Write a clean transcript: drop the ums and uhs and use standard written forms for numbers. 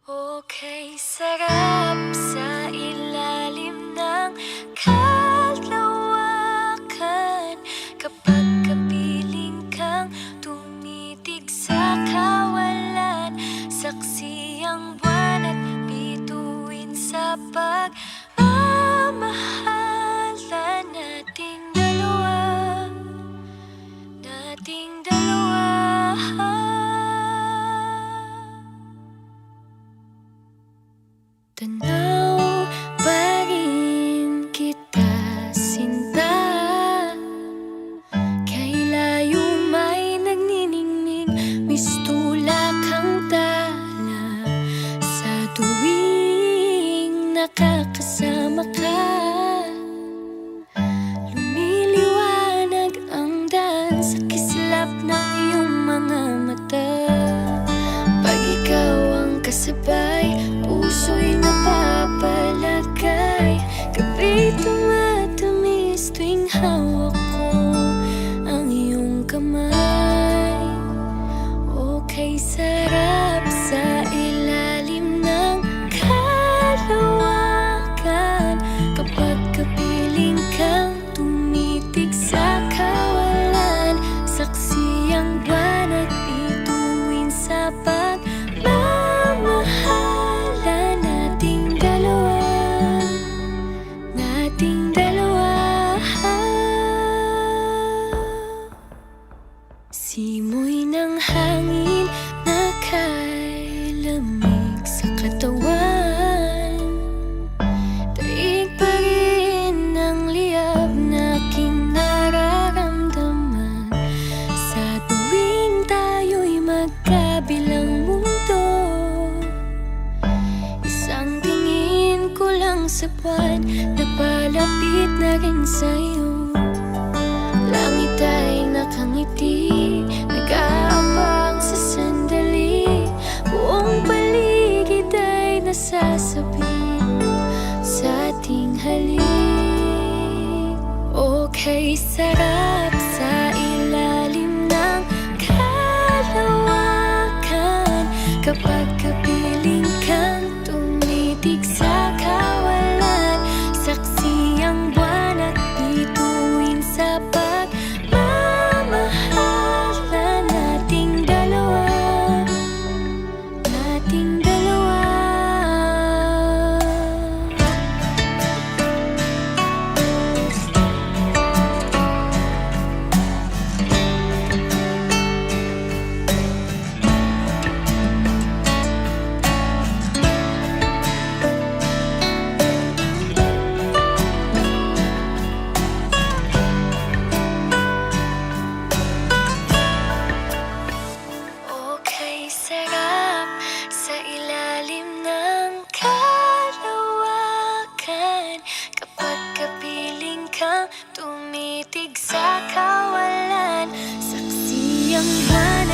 Okay, sarap sa ilalim ng kalawakan kapag kapiling kang tumitig sa kawalan. Saksi ang buwan at bituin sa pagmamahalan nating dalawa, nating dalawa. Tanaw pa rin kita, sinta. Kay layo may nagniningning, mistulak ang tala. Sa tuwing nakakasama ka, lumiliwanag ang daan sa kislap ng iyong mga mata. Pag ikaw ang kasabay, puso'y napapalagay. Gabi tumatamis tuwing hawak ko ang iyong kamay. Okay, sarap sa ilalim ng kalawakan kapag kapiling kang tumitig sa kawalan. Saksi ang buwan at bituin sa pagmamahalan nating dalawa, nating dalawa. Simoy ng hangin na kay lamig sa katawan, daig pa rin ang liyab na aking nararamdaman. Sa tuwing tayo'y magkabilang mundo, isang tingin ko lang sa buwan, napalapit na rin sa'yo. Langit ay nakangiti, nag-aabang sa sandali. Buong paligid ay nasasabi sa ating halik. Okay, sarap sa ilalim ng kalawakan kapag kapiling kang tumitig sa kawalan. Saksi ang buwan at bituin sa pagmamahalan nating dalawa, nating dalawa. Okay, sarap sa ilalim ng kalawakan kapag kapiling kang tumitig sa kawalan. Saksi ang buwan